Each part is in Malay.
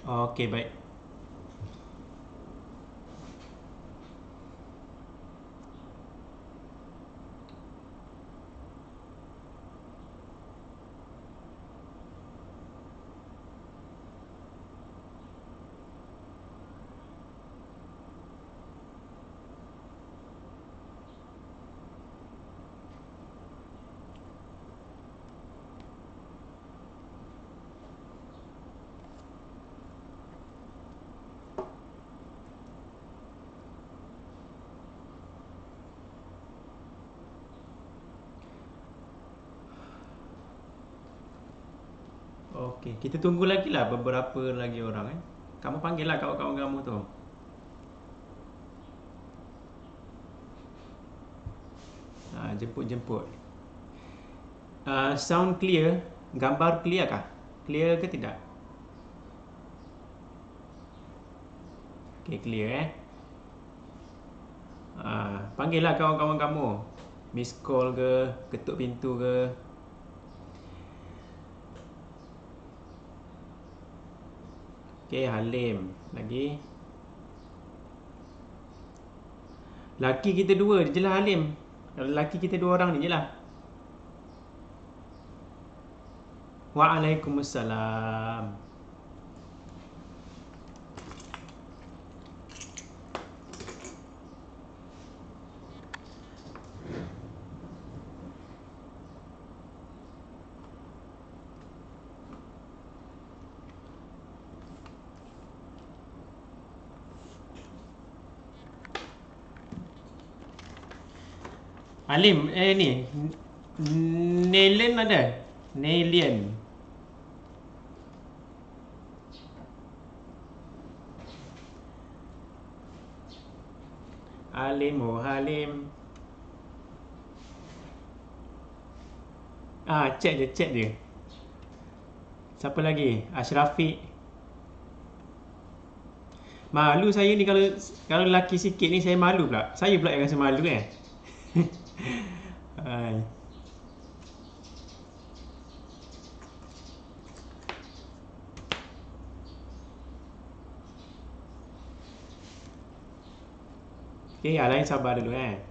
Okey, baik. Okey, kita tunggu lagi lah beberapa lagi orang eh. Kamu panggil lah kawan-kawan kamu tu. Jemput-jemput. Sound clear, gambar clear kah? Clear ke tidak? Okey, clear eh. Panggil lah kawan-kawan kamu. Miss call ke, ketuk pintu ke. Okey, Halim. Lagi. Laki kita dua je lah Halim. Laki kita dua orang ni je lah. Waalaikumsalam. Halim, ni. Nelian ada? Nelian. Halim, oh Halim. Chat je. Siapa lagi? Ashrafiq. Malu saya ni kalau lelaki sikit ni saya malu pula. Saya pula yang rasa malu eh. Hai. Okey, yang lain sabar dulu eh.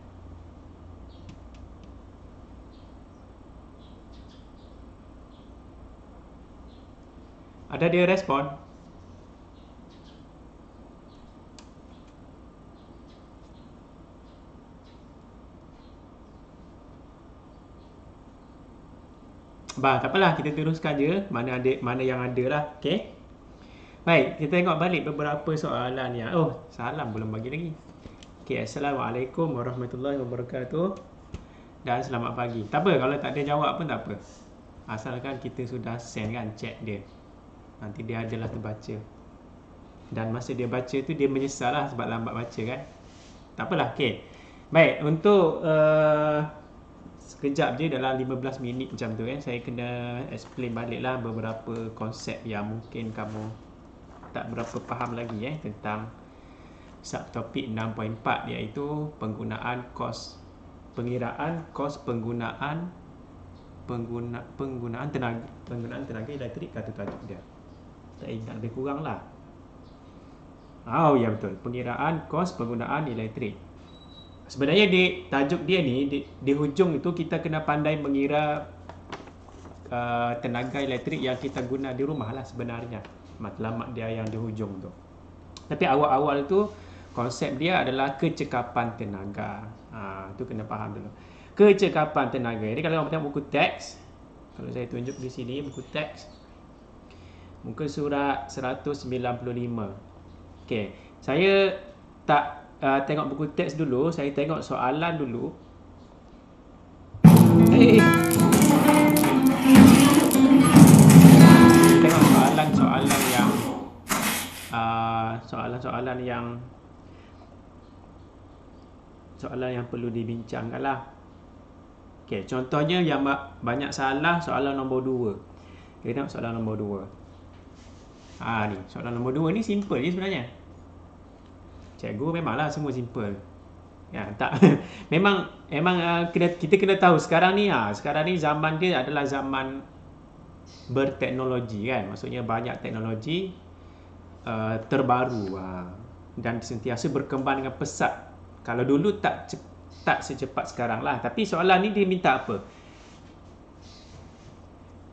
Ada dia respon? Tak apalah, kita teruskan je mana yang ada lah. Okey. Baik, kita tengok balik beberapa soalan yang salam belum bagi lagi. Okey, Assalamualaikum warahmatullahi wabarakatuh. Dan selamat pagi. Tak apa, kalau tak ada jawab pun tak apa. Asalkan kita sudah send kan chat dia. Nanti dia adalah terbaca. Dan masa dia baca tu dia menyesal lah sebab lambat baca kan. Tak apalah, okey. Baik, untuk sekejap je dalam 15 minit macam tu saya kena explain balik lah beberapa konsep yang mungkin kamu tak berapa faham lagi tentang subtopik 6.4 iaitu pengiraan kos penggunaan tenaga elektrik kata tajuk dia. Tak ingat lebih kurang lah. Ya betul, pengiraan kos penggunaan elektrik. Sebenarnya tajuk dia ni di hujung itu kita kena pandai mengira tenaga elektrik yang kita guna di rumah lah sebenarnya. Matlamat dia yang di hujung tu. Tapi awal-awal tu konsep dia adalah kecekapan tenaga. Tu kena faham dulu. Kecekapan tenaga. Jadi kalau kita buku teks, kalau saya tunjuk di sini buku teks, muka surat 195. Okey, saya tak tengok buku teks dulu, saya tengok soalan dulu. Tengok soalan yang perlu dibincangkan lah. Okey, contohnya yang banyak salah soalan nombor 2. Kita tengok soalan nombor 2. Ni, soalan nombor 2 ni simple je sebenarnya. Cikgu memanglah semua simple. Ya, tak. memang kita kena tahu sekarang ni zaman dia adalah zaman berteknologi kan. Maksudnya banyak teknologi terbaru dan sentiasa berkembang dengan pesat. Kalau dulu tak secepat sekarang lah. Tapi soalan ni dia minta apa?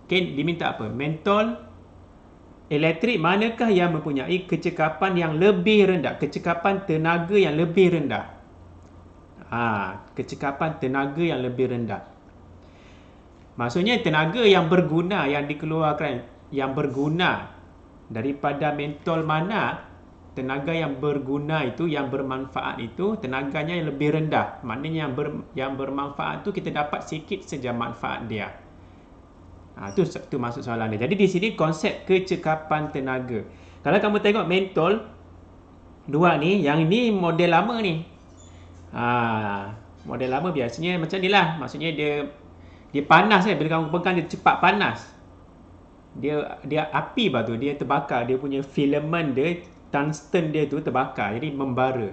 Okay, diminta apa? Mentol elektrik manakah yang mempunyai kecekapan yang lebih rendah? Kecekapan tenaga yang lebih rendah. Kecekapan tenaga yang lebih rendah. Maksudnya tenaga yang berguna, yang dikeluarkan, yang berguna daripada mentol mana, tenaga yang berguna itu, yang bermanfaat itu, tenaganya yang lebih rendah. Maknanya yang bermanfaat tu kita dapat sikit saja manfaat dia. Itu maksud soalan dia. Jadi di sini konsep kecekapan tenaga. Kalau kamu tengok mentol dua ni, yang ini model lama ni. Model lama biasanya macam ni lah. Maksudnya dia panas kan. Bila kamu pegang dia cepat panas. Dia api batu, dia terbakar. Dia punya filament dia, tungsten dia tu terbakar. Jadi membara.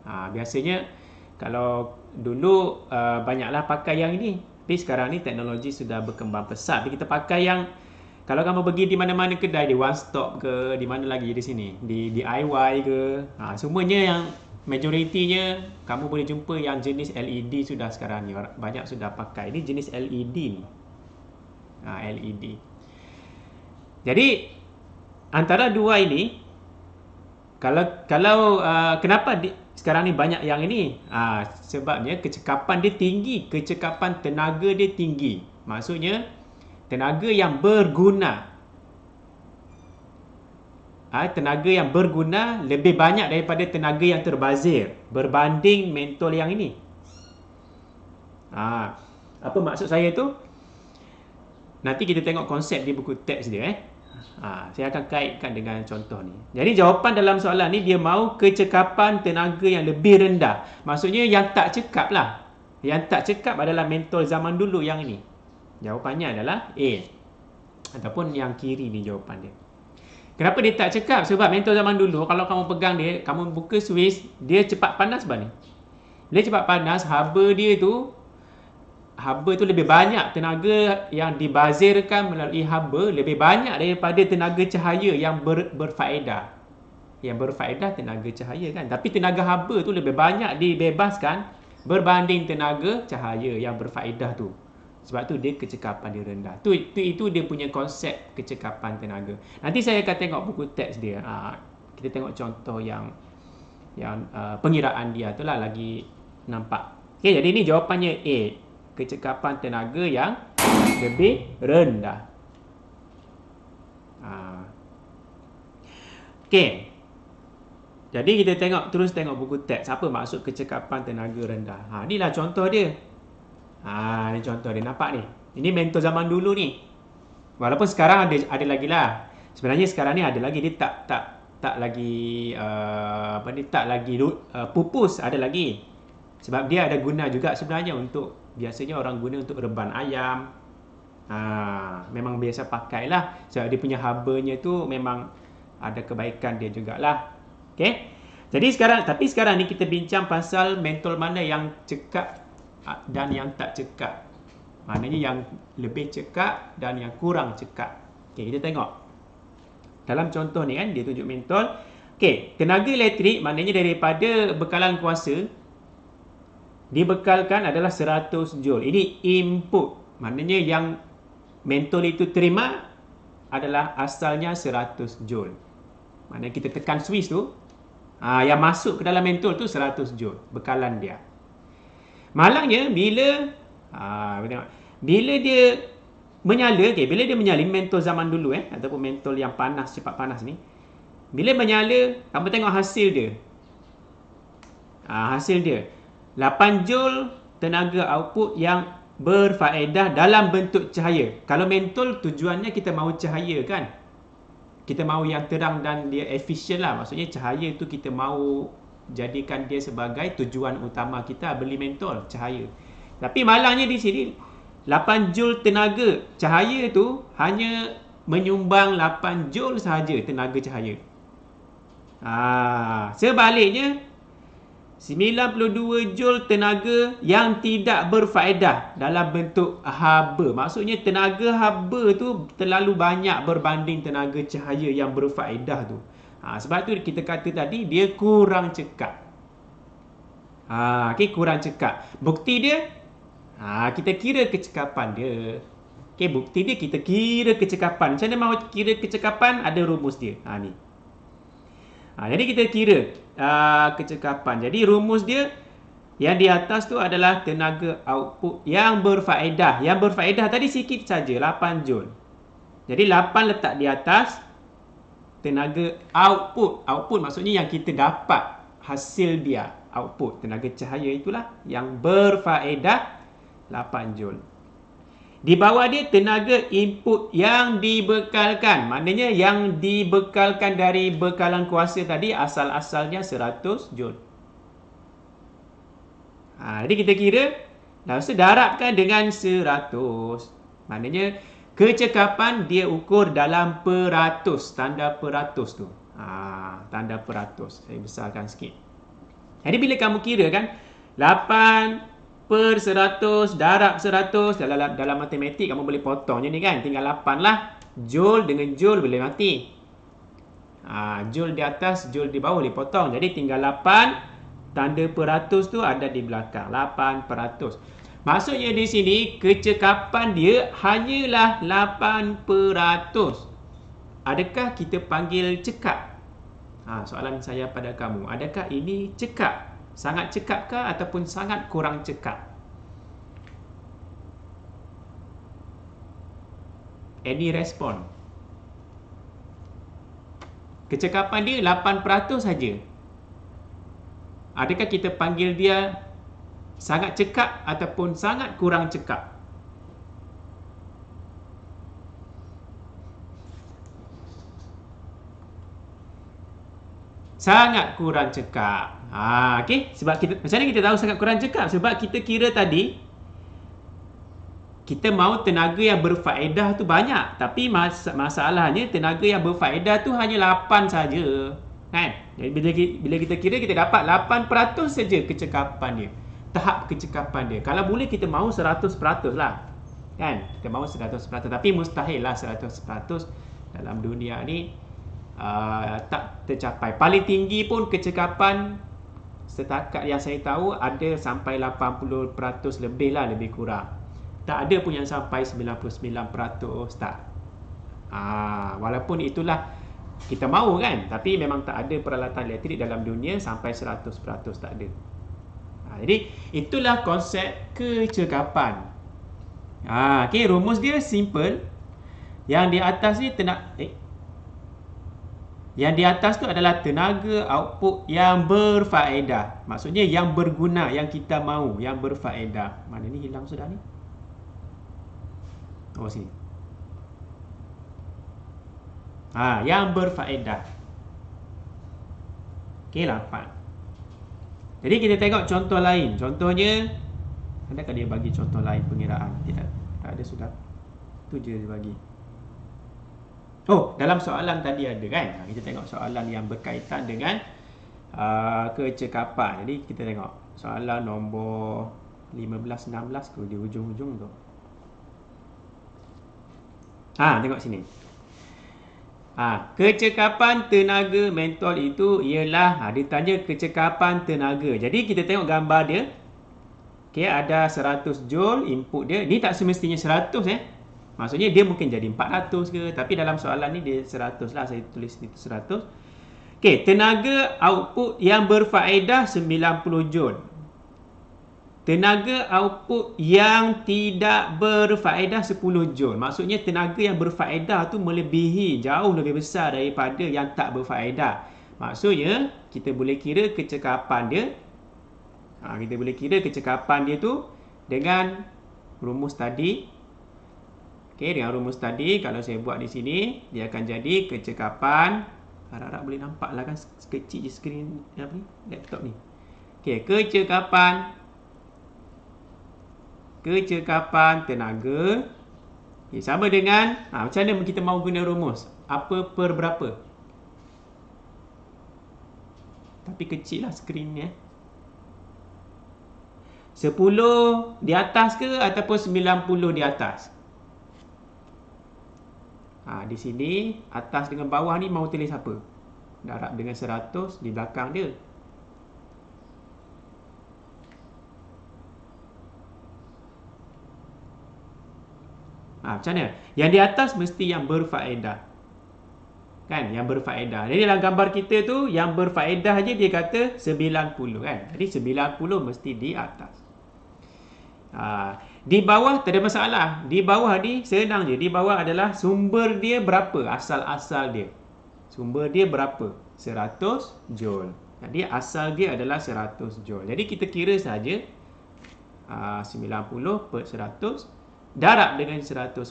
Biasanya kalau dulu banyaklah pakai yang ini. Tapi sekarang ni teknologi sudah berkembang pesat. Jadi kita pakai yang, kalau kamu pergi di mana-mana kedai, di One Stop ke, di mana lagi di sini, di DIY ke, semuanya yang majoritinya kamu boleh jumpa yang jenis LED sudah sekarang ni. Banyak sudah pakai. Ini jenis LED ni. LED. Jadi antara dua ini, kalau kenapa sekarang ni banyak yang ini? Sebabnya kecekapan dia tinggi, kecekapan tenaga dia tinggi. Maksudnya tenaga yang berguna. Tenaga yang berguna lebih banyak daripada tenaga yang terbazir berbanding mentol yang ini. Apa maksud saya tu? Nanti kita tengok konsep di buku teks dia. Saya akan kaitkan dengan contoh ni. Jadi jawapan dalam soalan ni, dia mahu kecekapan tenaga yang lebih rendah. Maksudnya yang tak cekap lah. Yang tak cekap adalah mentol zaman dulu yang ini. Jawapannya adalah A. Ataupun yang kiri ni jawapan dia. Kenapa dia tak cekap? Sebab mentol zaman dulu, kalau kamu pegang dia, kamu buka switch, dia cepat panas bang ni. Dia cepat panas, haba tu lebih banyak tenaga yang dibazirkan melalui haba, lebih banyak daripada tenaga cahaya yang berfaedah. Yang berfaedah tenaga cahaya kan. Tapi tenaga haba tu lebih banyak dibebaskan berbanding tenaga cahaya yang berfaedah tu. Sebab tu dia kecekapan dia rendah. Itu dia punya konsep kecekapan tenaga. Nanti saya akan tengok buku teks dia. Kita tengok contoh yang pengiraan dia tu lah lagi nampak. Okay, jadi ini jawapannya A. Kecekapan tenaga yang lebih rendah. Okey. Jadi kita terus tengok buku teks. Apa maksud kecekapan tenaga rendah? Inilah contoh dia. Ini contoh dia, nampak ni. Ini mentol zaman dulu ni. Walaupun sekarang ada lagi lah. Sebenarnya sekarang ni ada lagi, dia tak lagi tak lagi pupus, ada lagi. Sebab dia ada guna juga sebenarnya untuk, biasanya orang guna untuk reban ayam. Memang biasa pakailah. Sebab dia punya habanya tu memang ada kebaikan dia jugalah. Okey. Tapi sekarang ni kita bincang pasal mentol mana yang cekap dan yang tak cekap. Maknanya yang lebih cekap dan yang kurang cekap. Okey, kita tengok. Dalam contoh ni kan, dia tunjuk mentol. Okey, tenaga elektrik maknanya daripada bekalan kuasa dibekalkan adalah 100 joule. Ini input. Maknanya yang mentol itu terima adalah asalnya 100 joule. Maknanya kita tekan switch tu, yang masuk ke dalam mentol tu 100 joule bekalan dia. Malangnya bila dia menyala, bila dia menyala mentol zaman dulu ataupun mentol yang panas, cepat panas ni, bila menyala, kamu tengok hasil dia. Hasil dia 8 joule tenaga output yang berfaedah dalam bentuk cahaya. Kalau mentol tujuannya kita mahu cahaya kan. Kita mahu yang terang dan dia efisien lah. Maksudnya cahaya tu kita mahu jadikan dia sebagai tujuan utama kita beli mentol, cahaya. Tapi malangnya di sini 8 joule tenaga cahaya tu hanya menyumbang 8 joule sahaja tenaga cahaya. Sebaliknya 92 joule tenaga yang tidak berfaedah dalam bentuk haba. Maksudnya tenaga haba tu terlalu banyak berbanding tenaga cahaya yang berfaedah tu. Sebab tu kita kata tadi dia kurang cekap. Okey, kurang cekap. Bukti dia, kita kira kecekapan dia. Okey, bukti dia kita kira kecekapan. Macam mana mau kira kecekapan? Ada rumus dia. Ni. Jadi kita kira kecekapan. Jadi rumus dia yang di atas tu adalah tenaga output yang berfaedah. Yang berfaedah tadi sikit saja, 8 Joule. Jadi 8 letak di atas tenaga output. Output maksudnya yang kita dapat hasil dia. Output, tenaga cahaya itulah yang berfaedah 8 Joule. Di bawah dia tenaga input yang dibekalkan. Maknanya yang dibekalkan dari bekalan kuasa tadi asal-asalnya 100 Joule. Jadi kita kira, darabkan dengan 100. Maknanya kecekapan dia ukur dalam peratus, tanda peratus tu. Tanda peratus. Saya besarkan sikit. Jadi bila kamu kira kan, 8/100 darab 100, dalam matematik kamu boleh potong je ni kan. Tinggal 8 lah. Joule dengan Joule boleh mati. Joule di atas, Joule di bawah boleh potong. Jadi tinggal 8. Tanda peratus tu ada di belakang. 8%. Maksudnya di sini kecekapan dia hanyalah 8%. Adakah kita panggil cekap? Soalan saya pada kamu. Adakah ini cekap? Sangat cekapkah ataupun sangat kurang cekap? Any respon? Kecekapan dia 8% saja. Adakah kita panggil dia sangat cekap ataupun sangat kurang cekap? Sangat kurang cekap. Okey, sebab macam mana kita tahu sangat kurang cekap? Sebab kita kira tadi kita mahu tenaga yang berfaedah tu banyak, tapi masalahnya tenaga yang berfaedah tu hanya 8 saja. Kan? Jadi bila kita kira, kita dapat 8% saja kecekapan dia. Tahap kecekapan dia. Kalau boleh kita mahu 100% lah. Kan? Kita mahu 100%. Tapi mustahil lah 100% dalam dunia ni tak tercapai. Paling tinggi pun kecekapan setakat yang saya tahu ada sampai 80% lebih lah, lebih kurang. Tak ada pun yang sampai 99%. Tak. Walaupun itulah kita mahu kan, tapi memang tak ada peralatan elektrik dalam dunia sampai 100%, tak ada. Jadi itulah konsep kecekapan. Okey, rumus dia simple. Yang di atas ni yang di atas tu adalah tenaga output yang berfaedah. Maksudnya yang berguna, yang kita mahu, yang berfaedah. Mana ni hilang sudah ni? Sini. Yang berfaedah. Okey, 8. Jadi kita tengok contoh lain. Contohnya, adakah dia bagi contoh lain pengiraan? Tidak. Tak ada sudah. Itu je dia bagi. Dalam soalan tadi ada kan? Kita tengok soalan yang berkaitan dengan kecekapan. Jadi kita tengok soalan nombor 15-16 ke di hujung-hujung tu. Tengok sini. Kecekapan tenaga mentol itu ialah, dia tanya kecekapan tenaga. Jadi kita tengok gambar dia. Okey, ada 100 Joule input dia. Ni tak semestinya 100 Maksudnya dia mungkin jadi 400 ke, tapi dalam soalan ni dia 100 lah, saya tulis itu 100. Okey, tenaga output yang berfaedah 90 Joule. Tenaga output yang tidak berfaedah 10 Joule. Maksudnya tenaga yang berfaedah tu melebihi, jauh lebih besar daripada yang tak berfaedah. Maksudnya kita boleh kira kecekapan dia. Kita boleh kira kecekapan dia tu dengan rumus tadi. Okey, dengan rumus tadi kalau saya buat di sini, dia akan jadi kecekapan. Harap-harap boleh nampak lah kan, kecil je skrin laptop ni. Okey, kecekapan tenaga sama dengan macam mana kita mahu guna rumus? Apa per berapa? Tapi kecil lah skrin ni 10 di atas ke ataupun 90 di atas? Di sini atas dengan bawah ni mahu tulis apa? darab dengan 100 di belakang dia. Macam mana? Yang di atas mesti yang berfaedah. Kan? Yang berfaedah. Jadi dalam gambar kita tu, yang berfaedah je dia kata 90 kan? Jadi 90 mesti di atas. Di bawah tak ada masalah. Di bawah ni senang je. Di bawah adalah sumber dia berapa? Asal-asal dia. Sumber dia berapa? 100 joule. Jadi asal dia adalah 100 joule. Jadi kita kira saja 90 per 100 darab dengan 100%.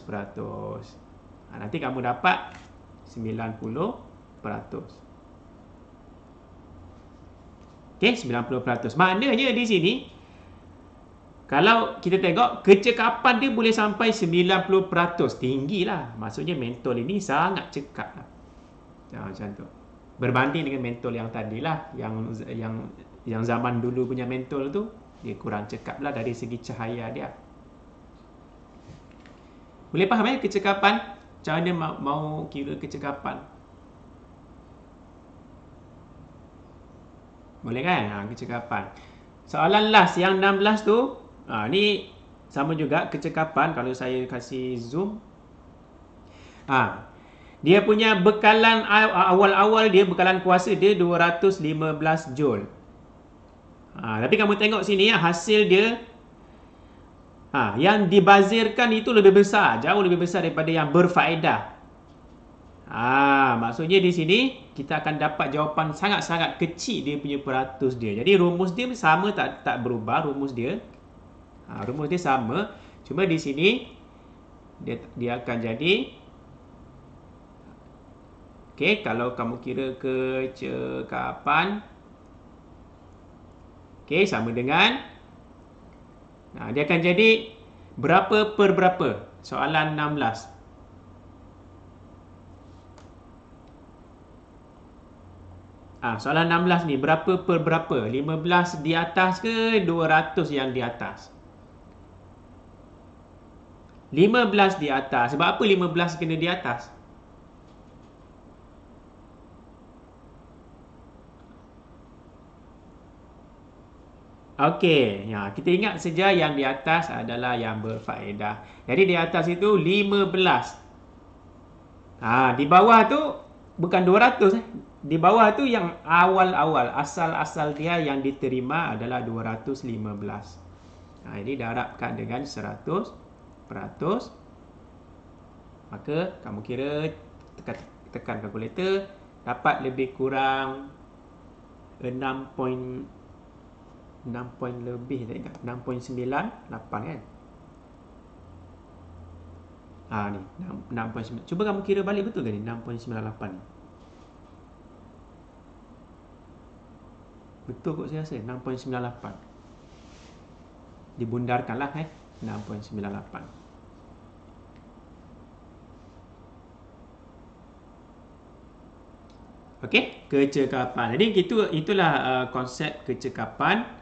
Nanti kamu dapat 90%. Okey, 90%. Maknanya di sini kalau kita tengok kecekapan dia boleh sampai 90%. Tinggi lah. Maksudnya mentol ini sangat cekap lah. Macam tu. Berbanding dengan mentol yang tadi lah. Yang zaman dulu punya mentol tu, dia kurang cekap lah dari segi cahaya dia. Boleh faham kecekapan? Macam mana mau kira kecekapan? Boleh kan? Kecekapan. Soalan last yang 16 tu, ni sama juga kecekapan. Kalau saya kasih zoom, dia punya bekalan awal-awal dia, bekalan kuasa dia 215 joule. Tapi kamu tengok sini hasil dia, yang dibazirkan itu lebih besar, jauh lebih besar daripada yang berfaedah. Maksudnya di sini kita akan dapat jawapan sangat-sangat kecil dia punya peratus dia. Jadi rumus dia sama, tak berubah rumus dia. Rumus dia sama, cuma di sini dia akan jadi, okey, kalau kamu kira kecekapan, okey, sama dengan dia akan jadi berapa per berapa? Soalan 16. Soalan 16 ni berapa per berapa? 15 di atas ke 200 yang di atas? 15 di atas. Sebab apa 15 kena di atas? Okey, kita ingat saja yang di atas adalah yang berfaedah. Jadi di atas itu 15. Di bawah tu bukan 200. Di bawah tu yang awal-awal, asal-asal dia yang diterima adalah 215. Jadi darabkan dengan 100%. Maka kamu kira, tekan kalkulator, dapat lebih kurang 6 point lebih, tak ingat, 6.98 kan? Ni 6.9. Cuba kamu kira balik, betul ke ni 6.98 ni? Betul kot saya rasa 6.98. Dibundarkanlah 6.98. Okey, kecekapan. Jadi itulah konsep kecekapan.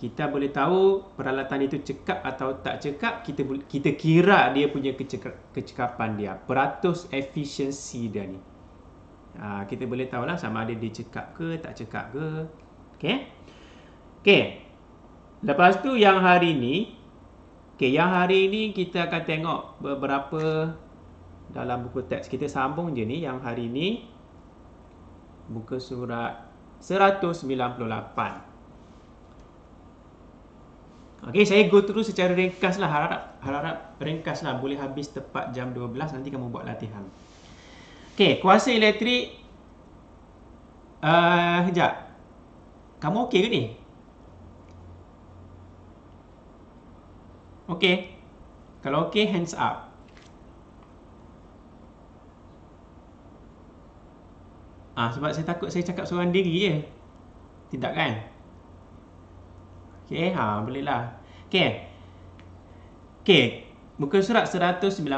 Kita boleh tahu peralatan itu cekap atau tak cekap, kita kira dia punya kecekapan dia, peratus efisiensi dia ni. Kita boleh tahulah sama ada dia cekap ke tak cekap ke. Okey. Lepas tu yang hari ni, kita akan tengok beberapa dalam buku teks. Kita sambung je ni yang hari ni, buku surat 198. Okey, saya go through secara ringkas lah. Harap ringkas lah. Boleh habis tepat jam 12. Nanti kamu buat latihan. Okey, kuasa elektrik. Sekejap. Kamu okey ke ni? Okey. Kalau okey, hands up. Sebab saya takut saya cakap seorang diri je. Tidak kan? Okey, bolehlah. Okey, muka surat 194.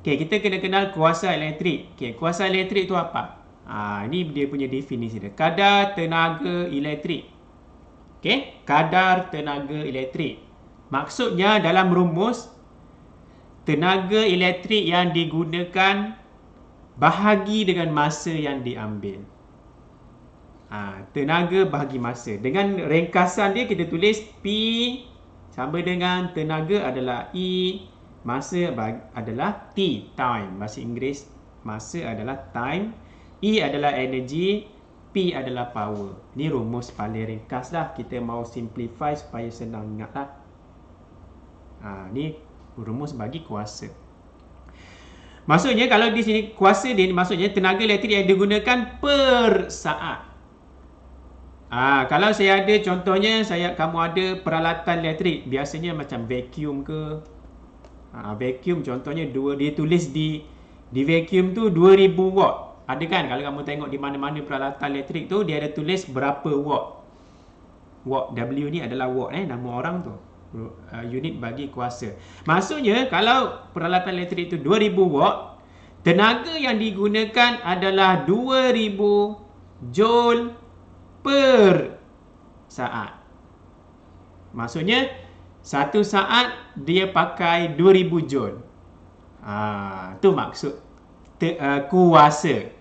Okey, kita kena kenal kuasa elektrik. Okey, kuasa elektrik tu apa? Ini dia punya definisi dia. Kadar tenaga elektrik. Okey, kadar tenaga elektrik. Maksudnya dalam rumus, tenaga elektrik yang digunakan bahagi dengan masa yang diambil. Tenaga bahagi masa. Dengan ringkasan dia kita tulis P sama dengan tenaga adalah E, masa adalah T, time. Bahasa Inggeris, masa adalah time, E adalah energy, P adalah power. Ni rumus paling ringkas lah. Kita mau simplify supaya senang ingat lah. Ni rumus bagi kuasa. Maksudnya kalau di sini kuasa dia maksudnya tenaga elektrik yang digunakan per saat. Kalau saya ada contohnya, kamu ada peralatan elektrik, biasanya macam vacuum ke. Vacuum contohnya dia tulis di vacuum tu 2000 watt. Ada kan kalau kamu tengok di mana-mana peralatan elektrik tu dia ada tulis berapa watt. Watt W ni adalah watt nama orang tu. Unit bagi kuasa. Maksudnya kalau peralatan elektrik itu 2000 watt, tenaga yang digunakan adalah 2000 joule per saat. Maksudnya satu saat dia pakai 2000 joule. Tu maksud kuasa.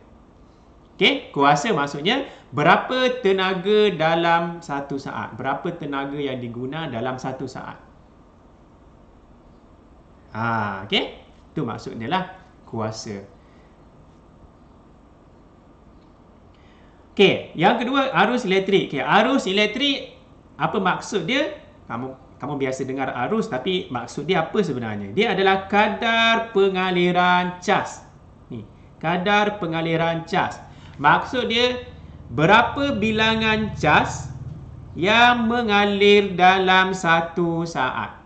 Okey, kuasa maksudnya berapa tenaga dalam satu saat. Berapa tenaga yang diguna dalam satu saat. Okey, tu maksudnya lah kuasa. Okey, yang kedua arus elektrik. Okey, arus elektrik apa maksud dia? Kamu biasa dengar arus, tapi maksud dia apa sebenarnya? Dia adalah kadar pengaliran cas. Ni, kadar pengaliran cas. Maksud dia berapa bilangan cas yang mengalir dalam satu saat.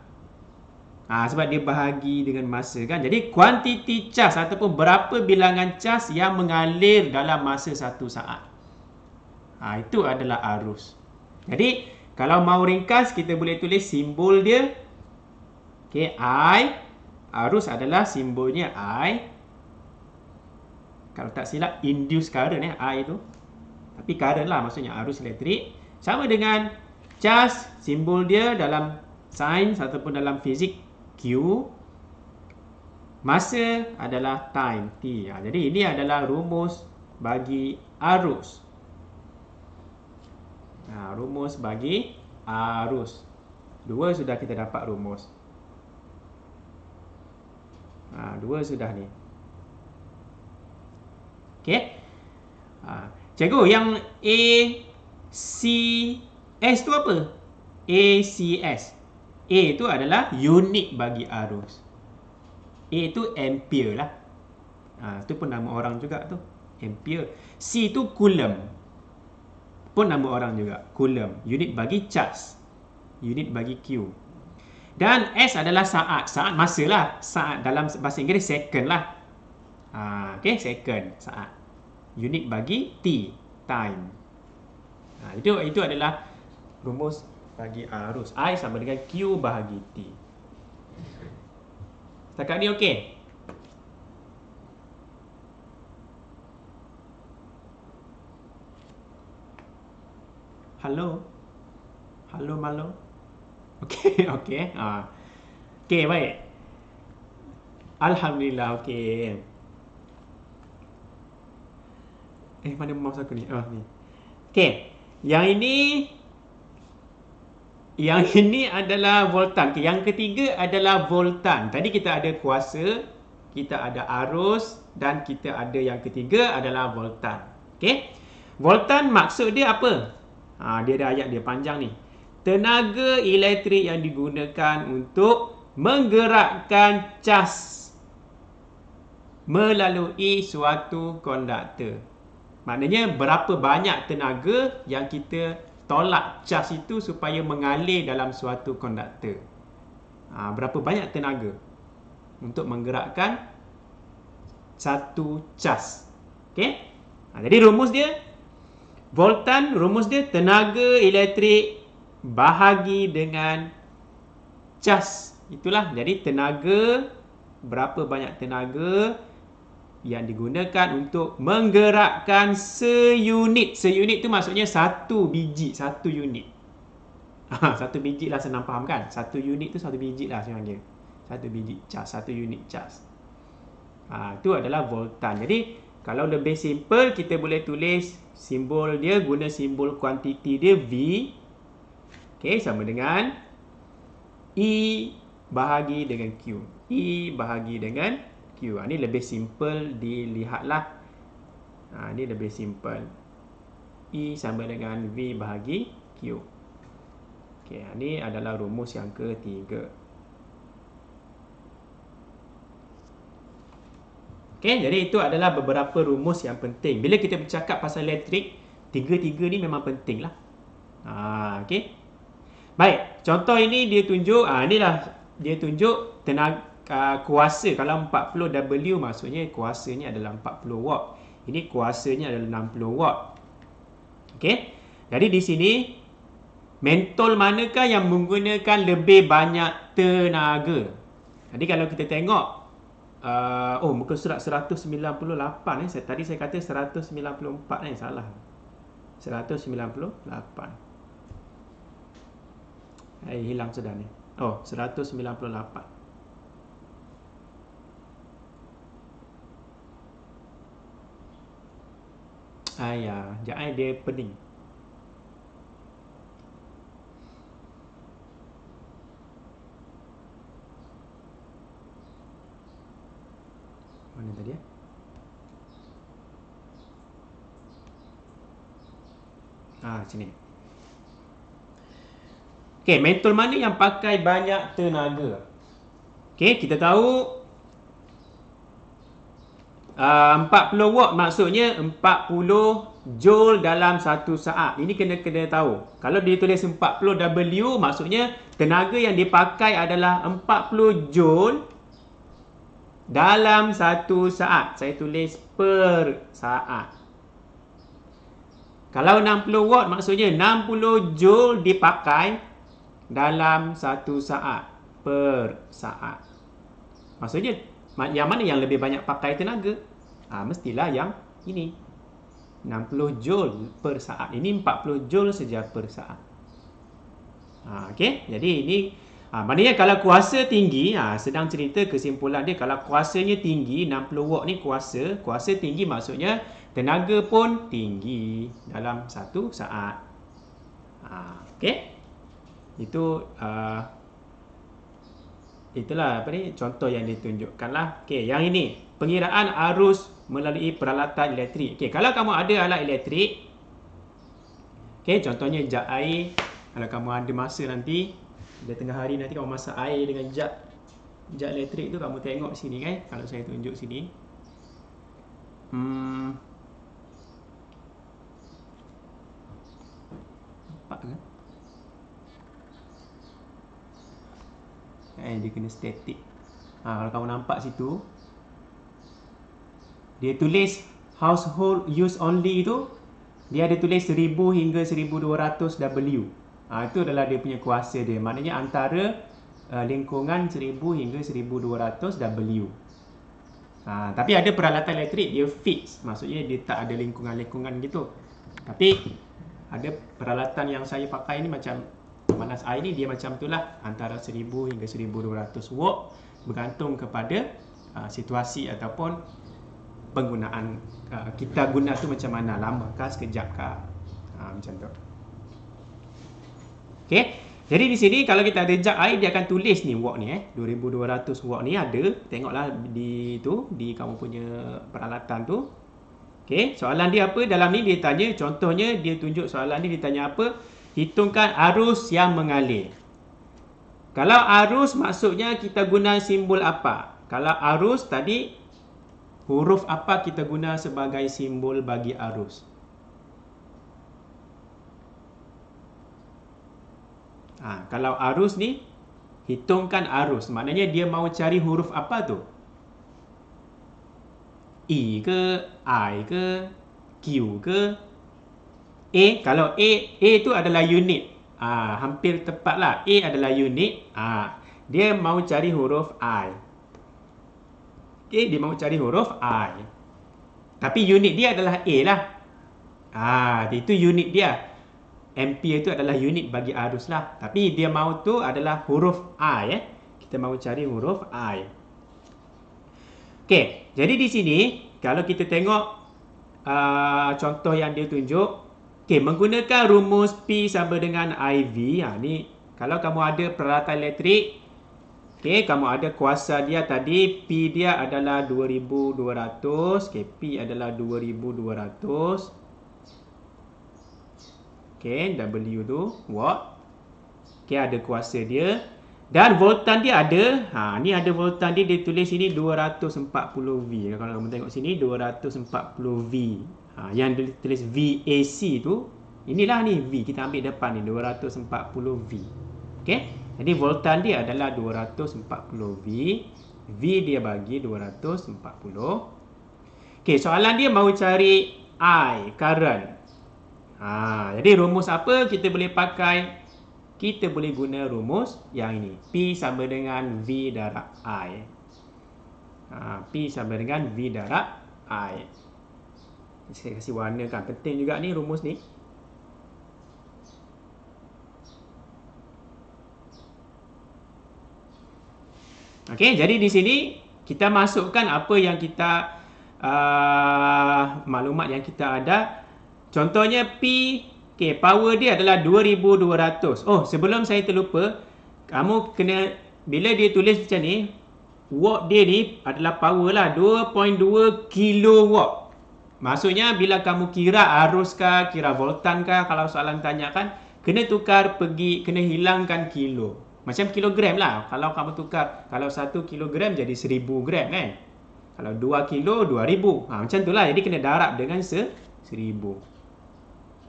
Sebab dia bahagi dengan masa kan. Jadi kuantiti cas ataupun berapa bilangan cas yang mengalir dalam masa satu saat. Itu adalah arus. Jadi kalau mau ringkas kita boleh tulis simbol dia. Okay, I. Arus adalah simbolnya I. Kalau tak silap induce current I tu. Tapi current lah maksudnya arus elektrik. Sama dengan cas, simbol dia dalam sains ataupun dalam fizik Q. Masa adalah time T. Jadi ini adalah rumus bagi arus. Rumus bagi arus. Dua sudah kita dapat rumus. Dua sudah ni. Okey. Cikgu, yang ACS tu apa? ACS. A tu adalah unit bagi arus. A tu ampere lah. Tu pun nama orang juga tu. Ampere. C tu coulomb. Pun nama orang juga. Coulomb. Unit bagi charge. Unit bagi Q. Dan S adalah saat. Saat masa lah. Saat dalam bahasa Inggeris second lah. Okay, second. Saat. Unit bagi T. Time. Itu adalah rumus bagi arus. I sama dengan Q bahagi T. Setakat ni okey? Halo? Halo, malo? Okey, okey. Okey, baik. Alhamdulillah, okey. Mana mouse aku ni? Ni. Okey. Yang ini adalah voltan. Okay, yang ketiga adalah voltan. Tadi kita ada kuasa, kita ada arus dan kita ada yang ketiga adalah voltan. Okey. Voltan maksud dia apa? Dia ada ayat dia panjang ni. Tenaga elektrik yang digunakan untuk menggerakkan cas melalui suatu konduktor. Maknanya berapa banyak tenaga yang kita tolak cas itu supaya mengalir dalam suatu konduktor. Berapa banyak tenaga untuk menggerakkan satu cas. Okey? Jadi rumus dia voltan, rumus dia tenaga elektrik bahagi dengan cas. Itulah. Jadi tenaga, berapa banyak tenaga yang digunakan untuk menggerakkan seunit. Seunit tu maksudnya satu biji, satu unit. Satu biji lah, senang faham kan? Satu unit tu satu biji lah sebenarnya. Satu biji cas, satu unit cas. Itu adalah voltan. Jadi Kalau lebih simple, kita boleh tulis simbol dia, guna simbol kuantiti dia V. Okey, sama dengan E bahagi dengan Q. E bahagi dengan Q. Ini lebih simple dilihatlah. Ini lebih simple. E sama dengan V bahagi Q. Okey, ini adalah rumus yang ketiga. Okey, jadi itu adalah beberapa rumus yang penting. Bila kita bercakap pasal elektrik, tiga-tiga ni memang penting lah. Okey. Baik, contoh ini dia tunjuk, inilah dia tunjuk tenaga kuasa. Kalau 40 W maksudnya kuasanya adalah 40 watt. Ini kuasanya adalah 60 watt. Okey. Jadi di sini mentol manakah yang menggunakan lebih banyak tenaga? Jadi kalau kita tengok muka surat 198 tadi saya kata 194 salah. 198. Hilang sudah ni. 198. Jangan dia pening. Mana tadi ya? Sini. Okey, mentol mana yang pakai banyak tenaga? Okey, kita tahu 40 watt maksudnya 40 joule dalam 1 saat. Ini kena tahu. Kalau dia tulis 40 W maksudnya tenaga yang dipakai adalah 40 joule dalam 1 saat. Saya tulis per saat. Kalau 60 watt maksudnya 60 joule dipakai dalam 1 saat per saat. Maksudnya yang mana yang lebih banyak pakai tenaga? Mestilah yang ini. 60 joule per saat. Ini 40 joule saja per saat. Okey, jadi ini maknanya kalau kuasa tinggi, sedang cerita kesimpulan dia, kalau kuasanya tinggi, 60 watt ni kuasa tinggi maksudnya tenaga pun tinggi dalam 1 saat. Okey. Itulah contoh yang ditunjukkanlah. Okey, yang ini pengiraan arus melalui peralatan elektrik. Okey, kalau kamu ada alat elektrik, okey, contohnya jak air. Kalau kamu ada masa nanti, bila tengah hari nanti kamu masak air dengan jak elektrik tu, kamu tengok sini kan. Kalau saya tunjuk sini. Nampak kan? Dia kena static. Kalau kamu nampak situ, dia tulis household use only tu, dia ada tulis 1000 hingga 1200 W. Itu adalah dia punya kuasa dia. Maknanya antara lingkungan 1000 hingga 1200 W. Tapi ada peralatan elektrik dia fix, maksudnya dia tak ada lingkungan-lingkungan gitu. Tapi ada peralatan yang saya pakai ni macam pemanas air ni, dia macam itulah, antara 1000 hingga 1200 watt, bergantung kepada situasi ataupun penggunaan kita guna tu macam mana, lamakah sekejapkah, macam tu. Okey, jadi di sini kalau kita ada jak air, dia akan tulis ni watt ni 2200 watt ni ada, tengoklah di kamu punya peralatan tu. Okey, soalan dia apa dalam ni? Dia tanya, contohnya dia tunjuk soalan ni, dia tanya apa? Hitungkan arus yang mengalir. Kalau arus maksudnya kita guna simbol apa? Kalau arus tadi, huruf apa kita guna sebagai simbol bagi arus? Kalau arus ni, hitungkan arus. Maknanya dia mau cari huruf apa tu? E ke, I ke, Q ke, A. Kalau A tu adalah unit. Hampir tepatlah. A adalah unit. Dia mau cari huruf I. Okay, dia mau cari huruf I. Tapi unit dia adalah A lah. Itu unit dia. Ampere itu adalah unit bagi arus lah. Tapi dia mau tu adalah huruf I. Kita mau cari huruf I. Okey, jadi di sini kalau kita tengok contoh yang dia tunjuk, menggunakan rumus P sama dengan IV. Ni kalau kamu ada peralatan elektrik, kamu ada kuasa dia tadi, P dia adalah 2200, P adalah 2200. W tu watt. Ada kuasa dia. Dan voltan dia ada. Ni ada voltan dia, dia tulis sini 240V. Kalau kamu tengok sini 240V. Yang dia tulis VAC tu, inilah ni V. Kita ambil depan ni 240V. Jadi voltan dia adalah 240V. V dia bagi 240. Soalan dia mahu cari I, current. Jadi rumus apa kita boleh pakai? Kita boleh guna rumus yang ini. P sama dengan V darab I. P sama dengan V darab I. Saya kasih warna kan. Penting juga ni rumus ni. Jadi di sini kita masukkan apa yang kita maklumat yang kita ada. Contohnya P, power dia adalah 2200. Sebelum saya terlupa, kamu kena, bila dia tulis macam ni, watt dia ni adalah power lah, 2.2 kilowatt. Maksudnya bila kamu kira arus kah, kira voltan kah, kalau soalan tanya kan, kena tukar kena hilangkan kilo. Macam kilogram lah. Kalau kamu tukar, kalau 1 kilogram jadi 1000 gram kan. Kalau 2 kilo, 2000. Macam tu lah. Jadi kena darab dengan 1000.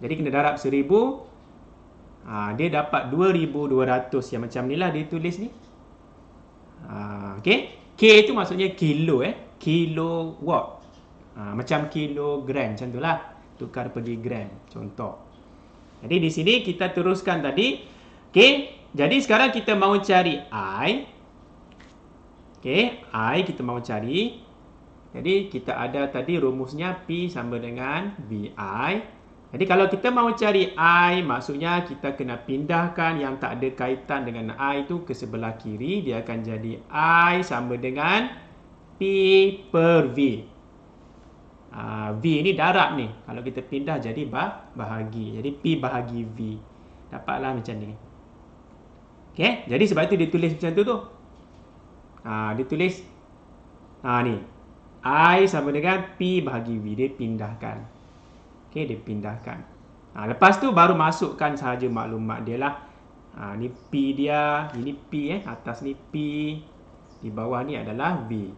Jadi kena darab 1000. Dia dapat 2200. Yang macam ni lah dia tulis ni. K itu maksudnya kilo. Kilowatt. Macam kilogram. Macam tu lah. Tukar pergi gram. Contoh. Jadi di sini kita teruskan tadi. Jadi sekarang kita mahu cari I. I kita mahu cari. Jadi kita ada tadi rumusnya P sama dengan VI. Jadi kalau kita mahu cari I, maksudnya kita kena pindahkan yang tak ada kaitan dengan I itu ke sebelah kiri. Dia akan jadi I sama dengan P per V. V ni darab ni. Kalau kita pindah jadi bahagi. Jadi P bahagi V. Dapatlah macam ni. Jadi sebab itu dia tulis macam tu. Dia tulis ni. I sama dengan P bahagi V. Dia pindahkan. Dia pindahkan. Lepas tu baru masukkan sahaja maklumat dia lah. Ni P dia. Ini P atas ni P. Di bawah ni adalah V.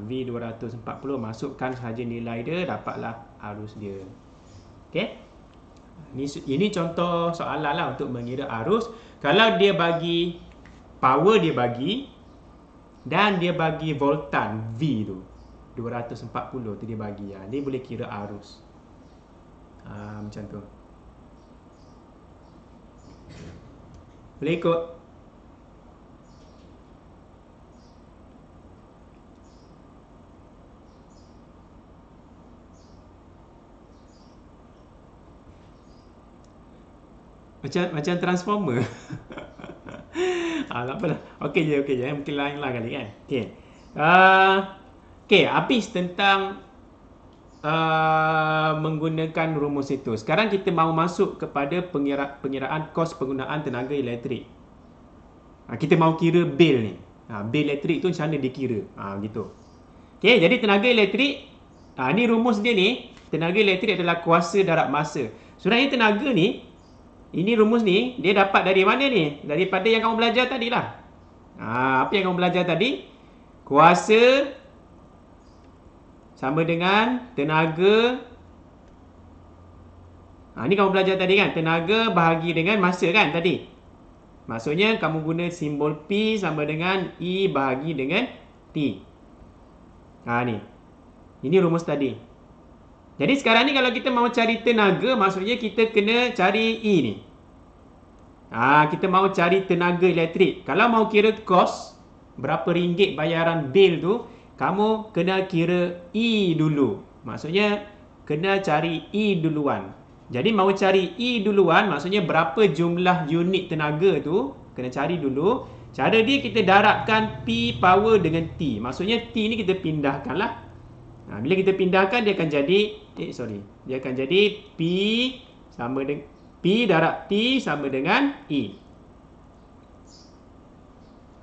V 240. Masukkan sahaja nilai dia. Dapatlah arus dia. Ini contoh soalan lah untuk mengira arus. Kalau dia bagi power, dia bagi. Dan dia bagi voltan V tu. 240 tu dia bagi. Dia boleh kira arus. Macam tu. Boleh ikut? Macam transformer. Tak apalah. Okey je. Mungkin lain lah kali kan. Habis tentang menggunakan rumus itu. Sekarang kita mahu masuk kepada pengiraan kos penggunaan tenaga elektrik. Kita mahu kira bil ni. Bil elektrik tu macam mana dikira. Gitu. Jadi tenaga elektrik, ni rumus dia ni. Tenaga elektrik adalah kuasa darab massa. Sebenarnya tenaga ni, ini rumus ni, dia dapat dari mana ni? Daripada yang kamu belajar tadi lah. Apa yang kamu belajar tadi? Kuasa sama dengan tenaga. Ni kamu belajar tadi kan? Tenaga bahagi dengan massa kan tadi? Maksudnya kamu guna simbol P sama dengan E bahagi dengan T. Ni. Ini rumus tadi. Jadi sekarang ni kalau kita mahu cari tenaga, maksudnya kita kena cari E ni. Kita mahu cari tenaga elektrik. Kalau mahu kira kos, berapa ringgit bayaran bil tu, kamu kena kira E dulu. Maksudnya kena cari E duluan. Jadi mahu cari E duluan, maksudnya berapa jumlah unit tenaga tu, kena cari dulu. Cara dia kita darabkan P power dengan T. Maksudnya T ni kita pindahkan lah. Bila kita pindahkan dia akan jadi dia akan jadi P darab T sama dengan E.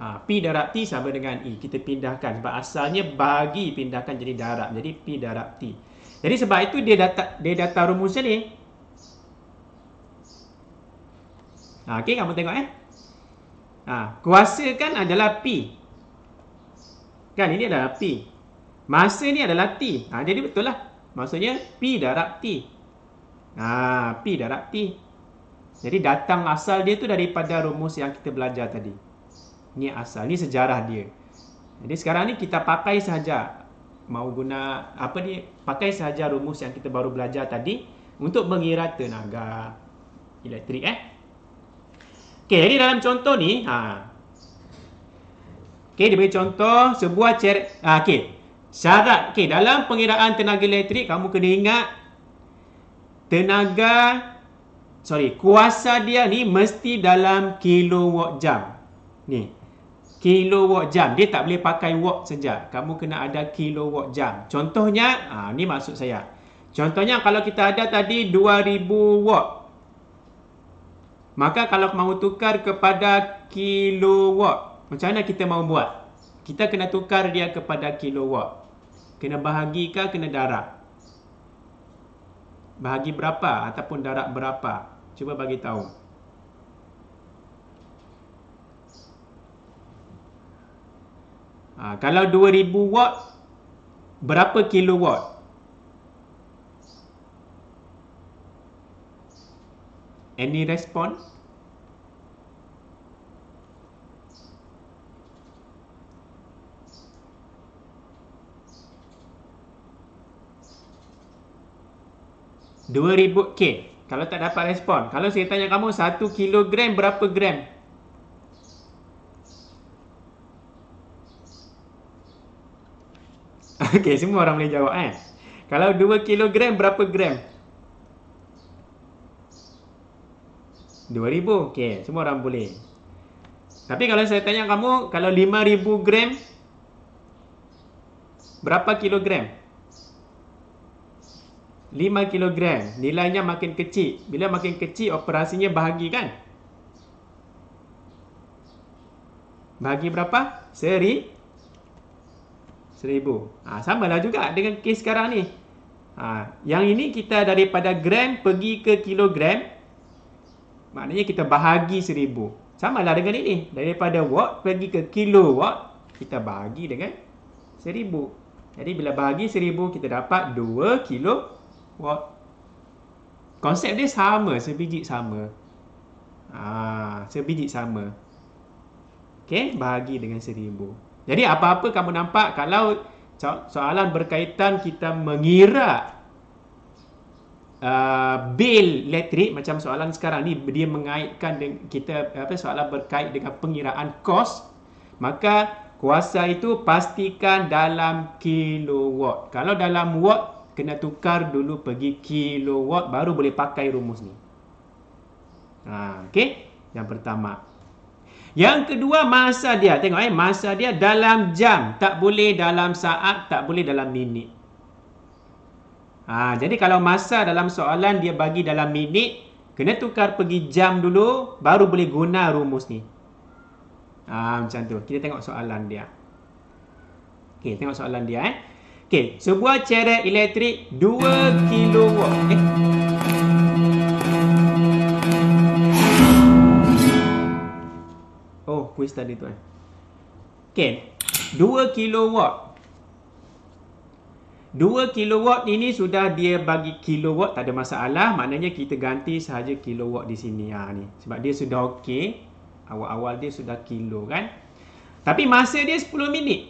P darab T sama dengan E. Kita pindahkan sebab asalnya bagi pindahkan jadi darab. Jadi P darab T. Jadi sebab itu dia datang rumusnya ni. Okey, kamu tengok kuasa kan adalah P. Kan ini adalah P. Masa ni adalah T. Jadi betul lah. Maksudnya P darab T. P darab T. Jadi datang asal dia tu daripada rumus yang kita belajar tadi. Ni asal, ni sejarah dia. Jadi sekarang ni kita pakai sahaja pakai sahaja rumus yang kita baru belajar tadi untuk mengira tenaga elektrik. Okey, jadi dalam contoh ni dia beri contoh sebuah syarat. Dalam pengiraan tenaga elektrik kamu kena ingat kuasa dia ni mesti dalam kilowatt jam. Ni, kilowatt jam. Dia tak boleh pakai watt saja. Kamu kena ada kilowatt jam. Contohnya, ni maksud saya. Contohnya kalau kita ada tadi 2000 watt. Maka kalau mahu tukar kepada kilowatt, macam mana kita mahu buat? Kita kena tukar dia kepada kilowatt. Kena bahagi ke kena darab? Bahagi berapa ataupun darab berapa? Cuba bagi tahu. Kalau 2000 watt, berapa kilowatt? Any response? Kalau tak dapat respon, kalau saya tanya kamu 1 kilogram berapa gram? Okey, semua orang boleh jawab Kalau 2 kilogram berapa gram? 2000. Okey, semua orang boleh. Tapi kalau saya tanya kamu, kalau 5000 gram berapa kilogram? 5 kilogram. Nilainya makin kecil. Bila makin kecil, operasinya bahagi kan? Bahagi berapa? 1000. Samalah juga dengan kes sekarang ni. Yang ini kita daripada gram pergi ke kilogram. Maknanya kita bahagi 1000. Samalah dengan ini. Daripada watt pergi ke kilowatt, kita bahagi dengan 1000. Jadi bila bahagi 1000, kita dapat 2 kilowatt. Konsep dia sama, sebiji sama. Sebiji sama. Okey, bahagi dengan 1000. Jadi apa-apa kamu nampak kalau soalan berkaitan kita mengira bil elektrik macam soalan sekarang ni, dia mengaitkan dengan kita soalan berkait dengan pengiraan kos, maka kuasa itu pastikan dalam kilowatt. Kalau dalam watt, kena tukar dulu pergi kilowatt baru boleh pakai rumus ni. Okey, yang pertama. Yang kedua, masa dia. Tengok masa dia dalam jam, tak boleh dalam saat, tak boleh dalam minit. Jadi kalau masa dalam soalan dia bagi dalam minit, kena tukar pergi jam dulu baru boleh guna rumus ni. Macam tu. Kita tengok soalan dia. Okey, tengok soalan dia Okey, sebuah ceret elektrik 2 kilowatt. Kuis tadi tu Okey, 2 kilowatt. 2 kilowatt ini sudah dia bagi kilowatt, tak ada masalah. Maknanya kita ganti sahaja kilowatt di sini. Ni. Sebab dia sudah okey. Awal-awal dia sudah kilo kan. Tapi masa dia 10 minit.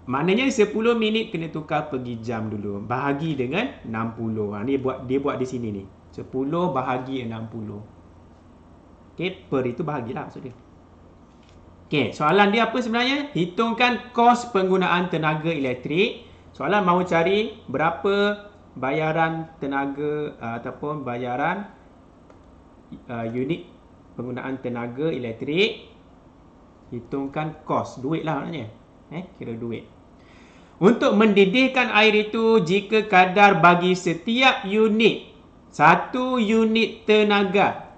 Maknanya 10 minit kena tukar pergi jam dulu. Bahagi dengan 60. Dia buat di sini ni. 10 bahagi 60. Okey, per itu bahagilah maksud dia. Okey, soalan dia apa sebenarnya? Hitungkan kos penggunaan tenaga elektrik. Soalan mahu cari berapa bayaran tenaga ataupun bayaran unit penggunaan tenaga elektrik. Hitungkan kos, duit lah maknanya. Kira duit. Untuk mendidihkan air itu, jika kadar bagi setiap unit 1 unit tenaga.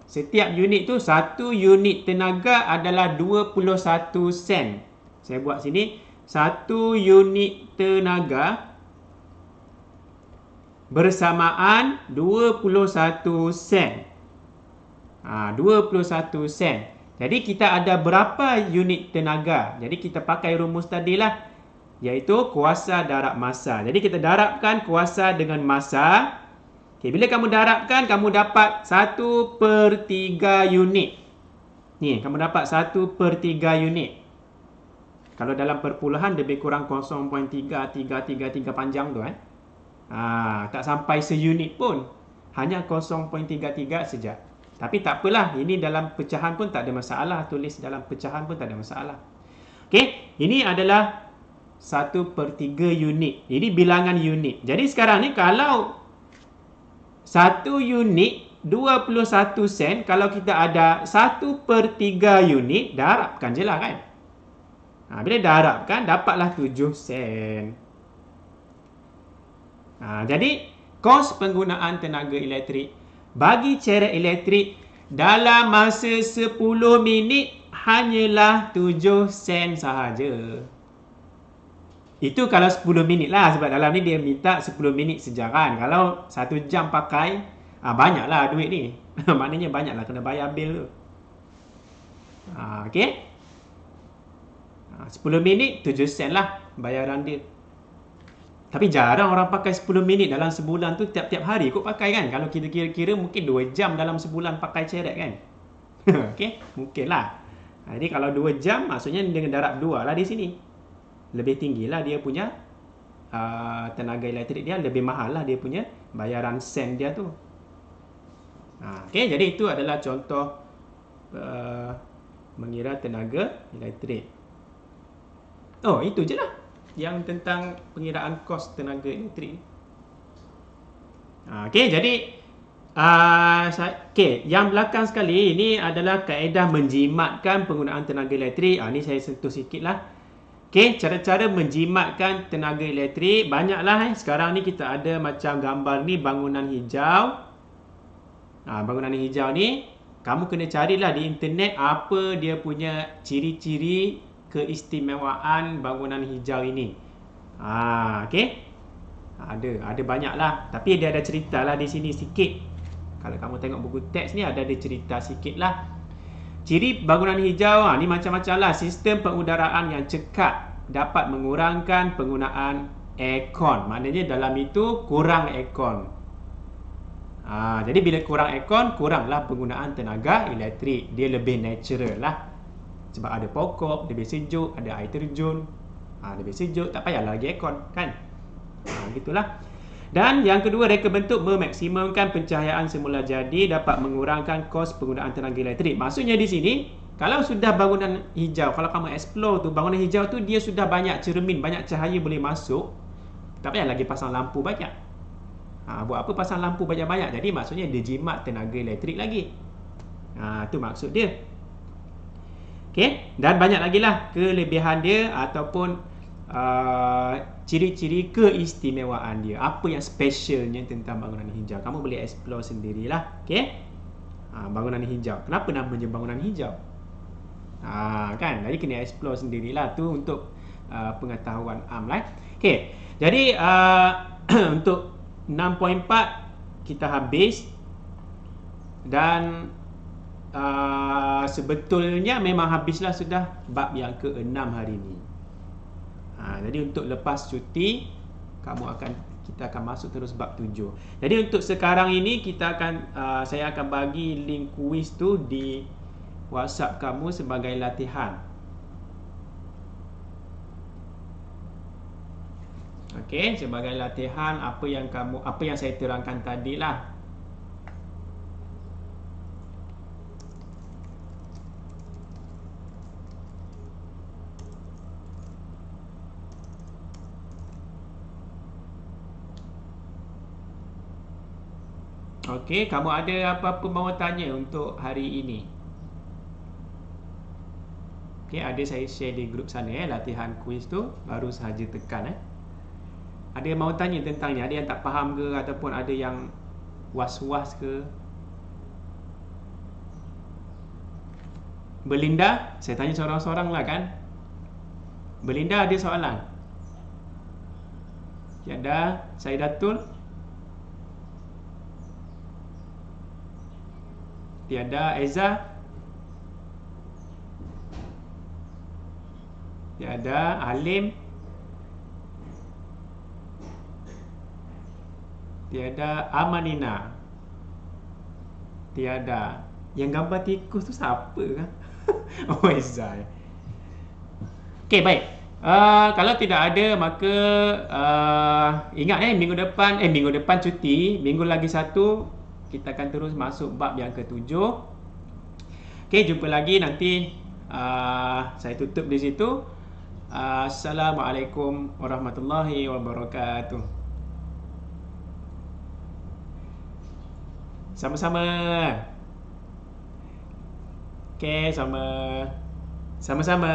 Setiap unit tu 1 unit tenaga adalah 21 sen. Saya buat sini 1 unit tenaga bersamaan 21 sen. 21 sen. Jadi kita ada berapa unit tenaga? Jadi kita pakai rumus tadilah, iaitu kuasa darab massa. Jadi kita darabkan kuasa dengan massa. Okay, bila kamu darabkan, kamu dapat 1/3 unit. Ni, kamu dapat 1/3 unit. Kalau dalam perpuluhan lebih kurang 0.3333 panjang tu tak sampai seunit pun. Hanya 0.33 saja. Tapi tak apalah, ini dalam pecahan pun tak ada masalah. Tulis dalam pecahan pun tak ada masalah. Okey, ini adalah 1/3 unit. Ini bilangan unit. Jadi sekarang ni kalau 1 unit 21 sen, kalau kita ada 1/3 unit, darabkan je lah kan. Bila darabkan, dapatlah 7 sen. Jadi, kos penggunaan tenaga elektrik bagi ceret elektrik dalam masa 10 minit hanyalah 7 sen sahaja. Itu kalau 10 minit lah, sebab dalam ni dia minta 10 minit saja kan. Kalau 1 jam pakai, banyaklah duit ni. Maknanya banyaklah kena bayar bil tu. Okey. 10 minit 7 sen lah bayaran dia. Tapi jarang orang pakai 10 minit dalam sebulan tu, tiap-tiap hari kot pakai kan. Kalau kita kira-kira mungkin 2 jam dalam sebulan pakai ceret kan. Okey, mungkin lah. Jadi kalau 2 jam maksudnya dengan darab 2 lah di sini. Lebih tinggi lah dia punya tenaga elektrik dia, lebih mahal lah dia punya bayaran sen dia tu. Okey, jadi itu adalah contoh mengira tenaga elektrik. Oh, itu je lah yang tentang pengiraan kos tenaga elektrik. Okey, jadi yang belakang sekali ini adalah kaedah menjimatkan penggunaan tenaga elektrik. Ni saya sentuh sikit lah. Okey, cara-cara menjimatkan tenaga elektrik banyaklah. Sekarang ni kita ada macam gambar ni, bangunan hijau. Bangunan hijau ni, kamu kena carilah di internet apa dia punya ciri-ciri keistimewaan bangunan hijau ini. Okey. Ada banyaklah, tapi dia ada cerita lah di sini sikit. Kalau kamu tengok buku teks ni ada cerita sikit lah. Ciri bangunan hijau ni macam-macam lah. Sistem pengudaraan yang cekap dapat mengurangkan penggunaan aircon. Maknanya dalam itu kurang aircon. Jadi bila kurang aircon, kuranglah penggunaan tenaga elektrik. Dia lebih natural lah. Sebab ada pokok, lebih sejuk, ada air terjun. Lebih sejuk, tak payahlah lagi aircon kan. Gitulah. Dan yang kedua, reka bentuk memaksimumkan pencahayaan semula jadi dapat mengurangkan kos penggunaan tenaga elektrik. Maksudnya di sini, kalau sudah bangunan hijau, kalau kamu explore tu, bangunan hijau tu dia sudah banyak cermin, banyak cahaya boleh masuk, tak payah lagi pasang lampu banyak. Buat apa pasang lampu banyak-banyak? Jadi maksudnya dia jimat tenaga elektrik lagi. Itu maksud dia. Okey, dan banyak lagi lah kelebihan dia ataupun ciri-ciri keistimewaan dia. Apa yang specialnya tentang bangunan hijau? Kamu boleh explore sendirilah. Okey. Bangunan hijau. Kenapa namanya bangunan hijau? Kan? Jadi kena explore sendirilah tu untuk pengetahuan am lah. Okey. Jadi untuk 6.4 kita habis dan sebetulnya memang habislah sudah bab yang ke-6 hari ini. Jadi untuk lepas cuti kita akan masuk terus bab 7. Jadi untuk sekarang ini saya akan bagi link kuis tu di WhatsApp kamu sebagai latihan. Okey, sebagai latihan apa yang saya terangkan tadilah. Okey, kamu ada apa-apa mahu tanya untuk hari ini? Okey, ada saya share di grup sana latihan kuis tu, baru sahaja tekan Ada yang mahu tanya tentangnya, ada yang tak faham ke ataupun ada yang was-was ke? Belinda, saya tanya seorang-seorang lah kan. Belinda ada soalan? Tiada. Saidatul? Tiada. Eza? Tiada. Alim? Tiada. Amanina? Tiada. Yang gambar tikus tu siapa kan? Oh, Eza. Okey, baik. Kalau tidak ada, maka ingat minggu depan cuti, minggu lagi satu kita akan terus masuk bab yang ke-7. Okey, jumpa lagi nanti. Saya tutup di situ. Assalamualaikum warahmatullahi wabarakatuh. Sama-sama. Okey, sama-sama.